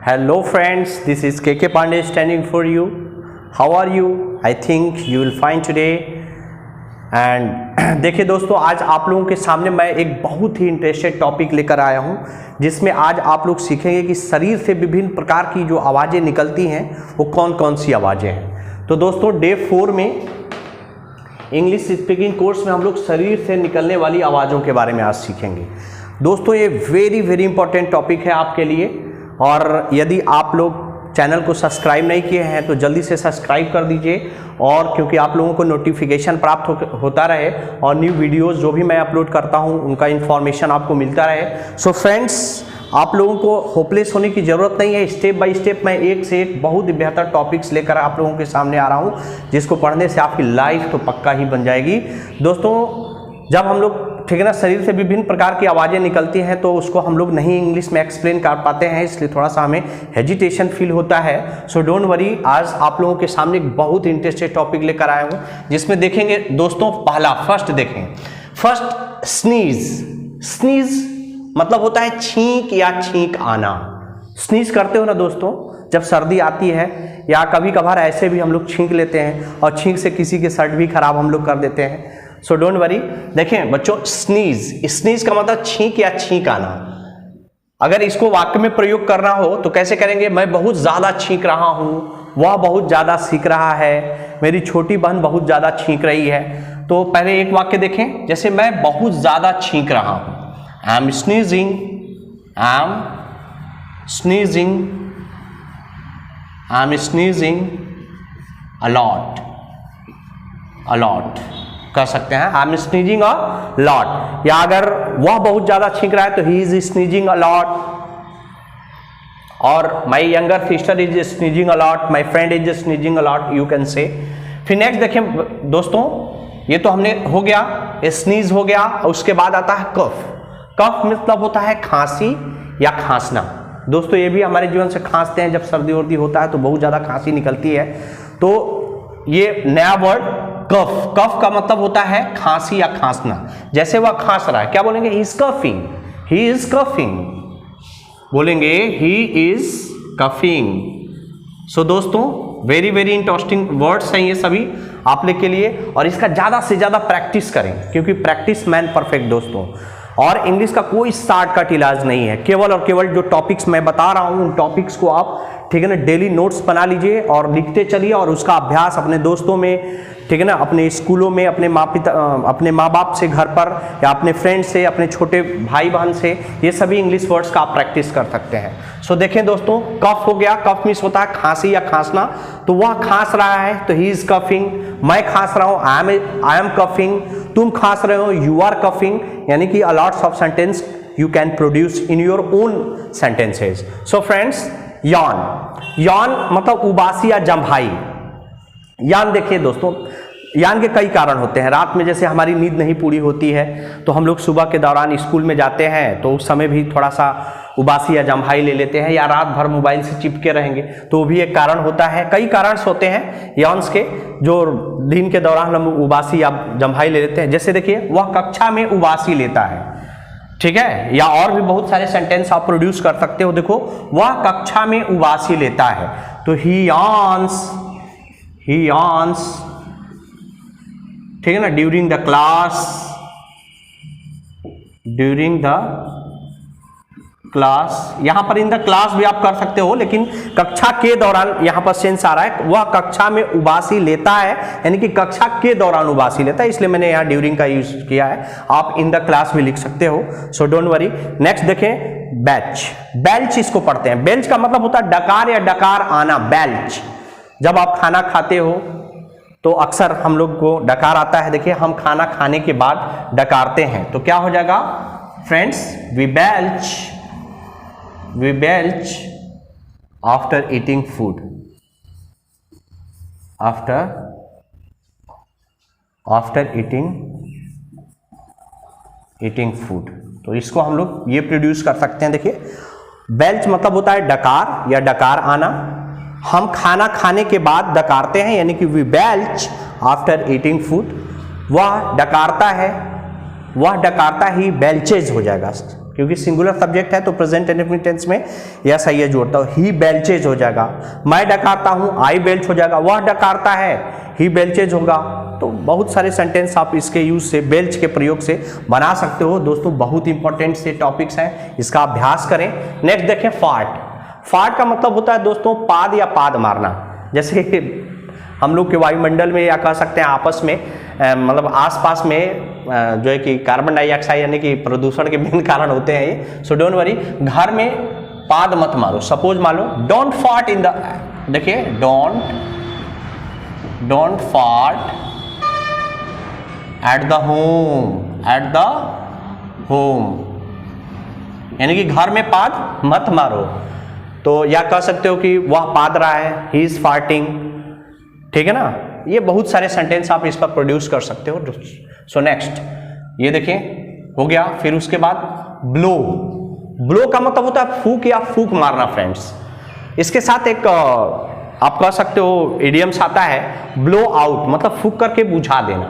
Hello friends, this is KK Pandey standing for you. How are you? I think you will find today. And देखिए दोस्तों, आज आप लोगों के सामने मैं एक बहुत ही इंटरेस्टेड टॉपिक लेकर आया हूं, जिसमें आज आप लोग सीखेंगे कि शरीर से विभिन्न प्रकार की जो आवाज़ें निकलती हैं वो कौन कौन सी आवाज़ें हैं। तो दोस्तों डे 4 में इंग्लिश स्पीकिंग कोर्स में हम लोग शरीर से निकलने वाली आवाज़ों के बारे में आज सीखेंगे। दोस्तों ये वेरी इंपॉर्टेंट टॉपिक है आपके लिए, और यदि आप लोग चैनल को सब्सक्राइब नहीं किए हैं तो जल्दी से सब्सक्राइब कर दीजिए, और क्योंकि आप लोगों को नोटिफिकेशन प्राप्त होता रहे और न्यू वीडियोस जो भी मैं अपलोड करता हूं उनका इन्फॉर्मेशन आपको मिलता रहे। सो फ्रेंड्स, आप लोगों को होपलेस होने की ज़रूरत नहीं है। स्टेप बाय स्टेप मैं एक से एक बहुत ही बेहतर टॉपिक्स लेकर आप लोगों के सामने आ रहा हूँ, जिसको पढ़ने से आपकी लाइफ तो पक्का ही बन जाएगी। दोस्तों जब हम लोग ठीक है ना शरीर से विभिन्न प्रकार की आवाज़ें निकलती हैं तो उसको हम लोग नहीं इंग्लिश में एक्सप्लेन कर पाते हैं, इसलिए थोड़ा सा हमें हेजिटेशन फील होता है। सो डोंट वरी, आज आप लोगों के सामने एक बहुत इंटरेस्टेड टॉपिक लेकर आया हूँ, जिसमें देखेंगे दोस्तों पहला फर्स्ट देखें। First sneeze. स्नीज मतलब होता है छींक या छींक आना। स्नीज करते हो ना दोस्तों, जब सर्दी आती है या कभी कभार ऐसे भी हम लोग छींक लेते हैं और छींक से किसी के शर्ट भी खराब हम लोग कर देते हैं। सो डोंट वरी, देखें बच्चों, स्नीज। स्नीज का मतलब छींक या छींक आना। अगर इसको वाक्य में प्रयोग करना हो तो कैसे करेंगे? मैं बहुत ज्यादा छींक रहा हूं, वह बहुत ज्यादा सीख रहा है, मेरी छोटी बहन बहुत ज्यादा छींक रही है। तो पहले एक वाक्य देखें, जैसे मैं बहुत ज्यादा छींक रहा हूं। I am sneezing, I am sneezing, I am sneezing a lot. A lot कर सकते हैं, I am sneezing a lot. या अगर वह बहुत ज्यादा छींक रहा है तो he is sneezing a lot, और my younger sister is sneezing a lot, my friend is sneezing a lot, you can say. फिर नेक्स्ट देखें दोस्तों, ये तो हमने हो गया, स्नीज हो गया। उसके बाद आता है कफ। कफ मतलब होता है खांसी या खांसना। दोस्तों ये भी हमारे जीवन से खांसते हैं, जब सर्दी वर्दी होता है तो बहुत ज्यादा खांसी निकलती है। तो ये नया वर्ड कफ। कफ का मतलब होता है खांसी या खांसना। जैसे वह खांस रहा है, क्या बोलेंगे? He is coughing, he is coughing बोलेंगे, ही इज कफिंग। सो दोस्तों वेरी इंटरेस्टिंग वर्ड्स हैं ये सभी आप लोग के लिए, और इसका ज्यादा से ज्यादा प्रैक्टिस करें, क्योंकि प्रैक्टिस मैन परफेक्ट दोस्तों। और इंग्लिश का कोई शॉर्टकट इलाज नहीं है, केवल और केवल जो टॉपिक्स मैं बता रहा हूं उन टॉपिक्स को आप ठीक है ना डेली नोट्स बना लीजिए और लिखते चलिए, और उसका अभ्यास अपने दोस्तों में ठीक है ना, अपने स्कूलों में, अपने माँ बाप से घर पर, या अपने फ्रेंड से, अपने छोटे भाई बहन से, ये सभी इंग्लिश वर्ड्स का आप प्रैक्टिस कर सकते हैं। सो देखें दोस्तों, कफ हो गया। कफ मीन्स होता है खांसी या खांसना। तो वह खांस रहा है तो ही इज कफिंग। मैं खांस रहा हूँ, आई एम कफिंग। तुम खांस रहे हो, यू आर कफिंग। यानी कि a lots of sentence you can produce in your own sentences. So friends, yawn. Yawn मतलब उबासी या जम्भाई। यान देखिए दोस्तों, यान के कई कारण होते हैं। रात में जैसे हमारी नींद नहीं पूरी होती है तो हम लोग सुबह के दौरान स्कूल में जाते हैं तो उस समय भी थोड़ा सा उबासी या जम्भाई ले लेते हैं, या रात भर मोबाइल से चिपके रहेंगे तो वो भी एक कारण होता है। कई कारण होते हैं यान्स के, जो दिन के दौरान हम उबासी या जम्भाई ले लेते हैं। जैसे देखिए, वह कक्षा में उबासी लेता है, ठीक है, या और भी बहुत सारे सेंटेंस आप प्रोड्यूस कर सकते हो। देखो, वह कक्षा में उबासी लेता है तो ही यार्न्स, ही यार्न्स, ठीक है ना, during the class, during the class. यहां पर इन द क्लास भी आप कर सकते हो, लेकिन कक्षा के दौरान यहां पर सेंस आ रहा है, वह कक्षा में उबासी लेता है, यानी कि कक्षा के दौरान उबासी लेता है, इसलिए मैंने यहां ड्यूरिंग का यूज किया है। आप इन द क्लास भी लिख सकते हो, सो डोंट वरी। नेक्स्ट देखें, बेल्च। बेल्च इसको पढ़ते हैं। बेल्च का मतलब होता है डकार या डकार आना, बेल्च। जब आप खाना खाते हो तो अक्सर हम लोग को डकार आता है। देखिए, हम खाना खाने के बाद डकारते हैं तो क्या हो जाएगा friends? We belch, we belch after eating food, after eating food. तो इसको हम लोग ये प्रोड्यूस कर सकते हैं। देखिए, बेल्च मतलब होता है डकार या डकार आना। हम खाना खाने के बाद डकारते हैं, यानी कि we belch after eating food. वह डकारता है, वह डकारता ही बेल्चेज हो जाएगा, क्योंकि सिंगुलर सब्जेक्ट है तो प्रेजेंट इंडेफिनिट टेंस में यस आई एस जोड़ता हूं। ही बेल्चेज हो जाएगा, मैं डकारता हूं, आई बेल्च हो जाएगा, वह डकारता है, ही बेल्चेज होगा। तो बहुत सारे सेंटेंस आप इसके यूज से, बेल्च के प्रयोग से बना सकते हो। दोस्तों बहुत इंपॉर्टेंट से टॉपिक्स हैं, इसका अभ्यास करें। नेक्स्ट देखें फार्ट। फार्ट का मतलब होता है दोस्तों पाद या पाद मारना। जैसे हम लोग के वायुमंडल में या कह सकते हैं आपस में मतलब आसपास में जो है कि कार्बन डाइऑक्साइड यानी कि प्रदूषण के मेन कारण होते हैं ये। सो डोंट वरी, घर में पाद मत मारो। सपोज मान लो डोंट फार्ट इन द, देखिए don't fart at the home, यानी कि घर में पाद मत मारो। तो या कह सकते हो कि वह पाद रहा है, ही इज फार्टिंग, ठीक है ना। ये बहुत सारे सेंटेंस आप इस पर प्रोड्यूस कर सकते हो। सो नेक्स्ट ये देखिए हो गया। फिर उसके बाद ब्लो। ब्लो का मतलब होता है फूक या फूक मारना फ्रेंड्स। इसके साथ एक आप कह सकते हो इडियम्स आता है ब्लो आउट, मतलब फूक करके बुझा देना।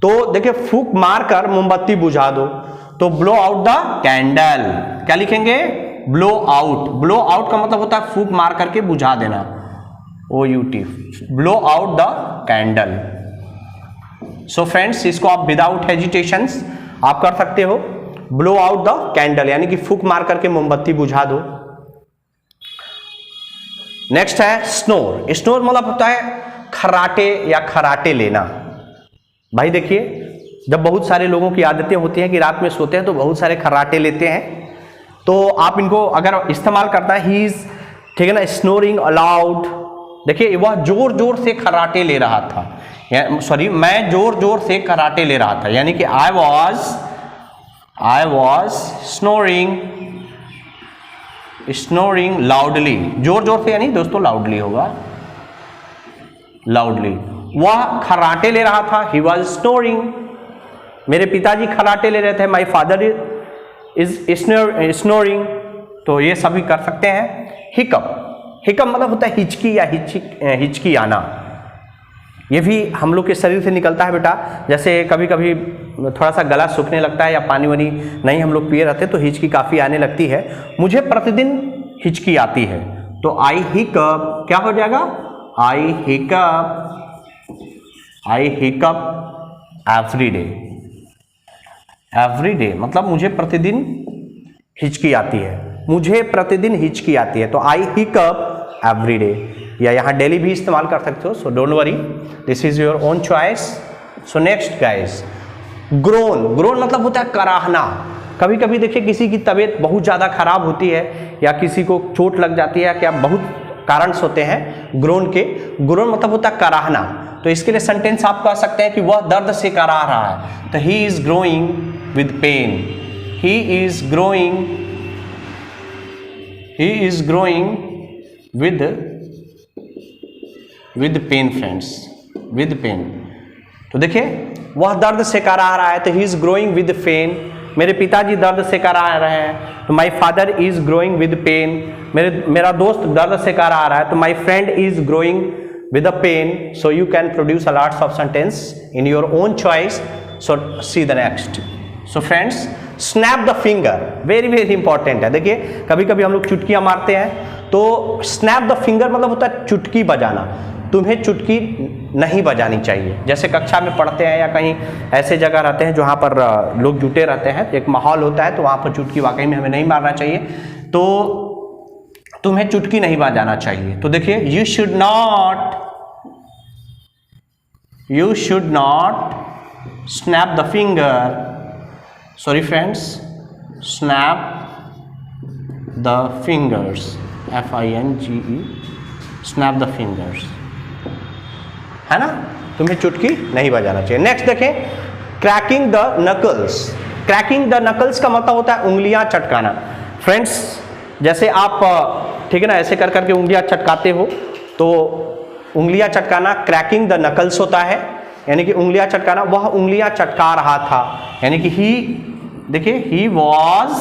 तो देखिए फूक मारकर मोमबत्ती बुझा दो, तो ब्लो आउट द कैंडल। क्या लिखेंगे? Blow out. ब्लो आउट का मतलब होता है फूक मार करके बुझा देना, OUT, blow out the candle. So friends इसको आप विदाउट हेजिटेशंस आप कर सकते हो, ब्लो आउट द कैंडल, यानी कि फूक मार करके मोमबत्ती बुझा दो। नेक्स्ट है स्नोर। स्नोर मतलब होता है खराटे या खराटे लेना। भाई देखिए जब बहुत सारे लोगों की आदतें होती हैं कि रात में सोते हैं तो बहुत सारे खराटे लेते हैं, तो आप इनको अगर इस्तेमाल करता है ही इज, ठीक है ना, स्नोरिंग अलाउड। देखिए वह जोर जोर से खराटे ले रहा था, सॉरी मैं जोर जोर से खराटे ले रहा था, यानी कि आई वॉज स्नोरिंग लाउडली। जोर जोर से यानी दोस्तों लाउडली होगा, लाउडली। वह खराटे ले रहा था, ही वॉज स्नोरिंग। मेरे पिताजी खराटे ले रहे थे, माई फादर इज स्नोरिंग। तो ये सभी कर सकते हैं। हिकअप। हिकअप मतलब होता है हिचकी या हिचकी आना। ये भी हम लोग के शरीर से निकलता है बेटा। जैसे कभी कभी थोड़ा सा गला सूखने लगता है या पानी वानी नहीं हम लोग पिए रहते तो हिचकी काफ़ी आने लगती है। मुझे प्रतिदिन हिचकी आती है, तो आई हिकअप क्या हो जाएगा? I hiccup every day. Every day मतलब मुझे प्रतिदिन हिचकी आती है, मुझे प्रतिदिन हिचकी आती है, तो आई हिकअप एवरी डे। या यहाँ डेली भी इस्तेमाल कर सकते हो। So don't worry, this is your own choice. So next guys, grown. Grown मतलब होता है कराहना। कभी कभी देखिए किसी की तबीयत बहुत ज़्यादा खराब होती है या किसी को चोट लग जाती है, क्या बहुत कारण होते हैं ग्रोन के। ग्रोन मतलब होता है कराहना। तो इसके लिए सेंटेंस आप कह सकते हैं कि वह दर्द से करा रहा है, तो he is growing with pain. He is growing with pain friends, with pain. तो देखिए वह दर्द से करा रहा है, तो he is growing with pain. मेरे पिताजी दर्द से करा रहे हैं, तो my father is growing with pain. मेरा दोस्त दर्द से करा रहा है, तो my friend is growing with a pain. So you can produce a lots of sentence in your own choice. So see the next. So friends, snap the finger, very very important है। देखिए कभी कभी हम लोग चुटकियां मारते हैं, तो snap the finger मतलब होता है चुटकी बजाना। तुम्हें चुटकी नहीं बजानी चाहिए। जैसे कक्षा में पढ़ते हैं या कहीं ऐसे जगह रहते हैं जहाँ पर लोग जुटे रहते हैं, एक माहौल होता है, तो वहाँ पर चुटकी वाकई में हमें नहीं मारना चाहिए। तो तुम्हें चुटकी नहीं बजाना चाहिए। तो देखिए you should not snap the finger. Sorry friends, snap the fingers, FINGE, snap the fingers, है ना। तुम्हें चुटकी नहीं बजाना चाहिए। नेक्स्ट देखें, cracking the knuckles. Cracking the knuckles का मतलब होता है उंगलियां चटकाना। फ्रेंड्स जैसे आप ठीक है ना ऐसे कर करके उंगलियां चटकाते हो, तो उंगलियां चटकाना क्रैकिंग द नकल्स होता है, यानी कि उंगलियां चटकाना। वह उंगलियां चटका रहा था, यानी कि ही, देखिए he was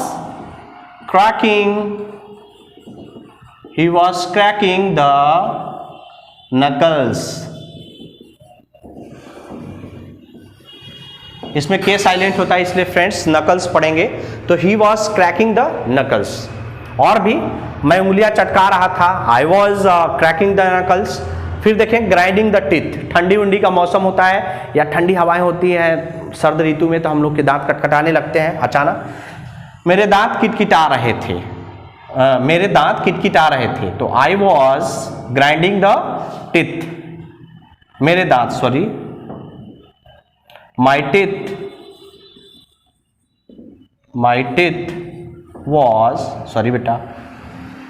cracking the knuckles. इसमें के साइलेंट होता है इसलिए फ्रेंड्स नकल्स पढ़ेंगे। तो he was cracking the knuckles. और भी मैं उंगलियां चटका रहा था, I was cracking the knuckles. फिर देखें ग्राइंडिंग द टीथ, ठंडी उंडी का मौसम होता है या ठंडी हवाएं होती हैं सर्द ऋतु में, तो हम लोग के दांत कटकटाने लगते हैं अचानक। मेरे दांत किटकिटा रहे थे, मेरे दांत किटकिटा रहे थे, तो I was grinding the teeth, मेरे दांत, sorry my teeth was, sorry बेटा,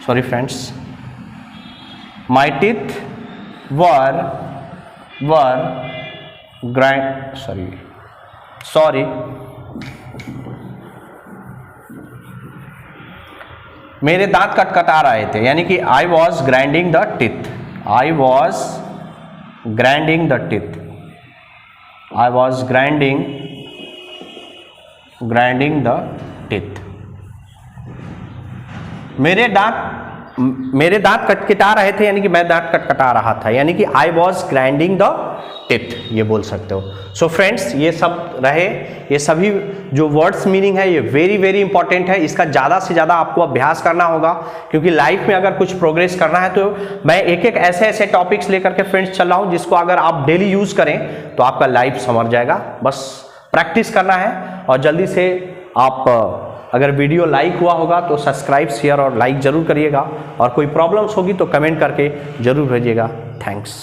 sorry friends, my teeth were grind, sorry मेरे दांत कटकटा रहे थे, यानी कि I was grinding the teeth, I was grinding the teeth, I was grinding the teeth. मेरे दांत कटकटा रहे थे, यानी कि मैं दांत कटकटा रहा था, यानी कि I was grinding the teeth, ये बोल सकते हो। सो फ्रेंड्स ये सब रहे, ये सभी जो वर्ड्स मीनिंग है ये वेरी वेरी इंपॉर्टेंट है। इसका ज़्यादा से ज़्यादा आपको अभ्यास करना होगा, क्योंकि लाइफ में अगर कुछ प्रोग्रेस करना है तो मैं एक एक ऐसे ऐसे टॉपिक्स लेकर के फ्रेंड्स चल रहा हूँ, जिसको अगर आप डेली यूज़ करें तो आपका लाइफ संवर जाएगा। बस प्रैक्टिस करना है, और जल्दी से आप अगर वीडियो लाइक हुआ होगा तो सब्सक्राइब, शेयर और लाइक जरूर करिएगा, और कोई प्रॉब्लम्स होगी तो कमेंट करके जरूर भेजिएगा। थैंक्स।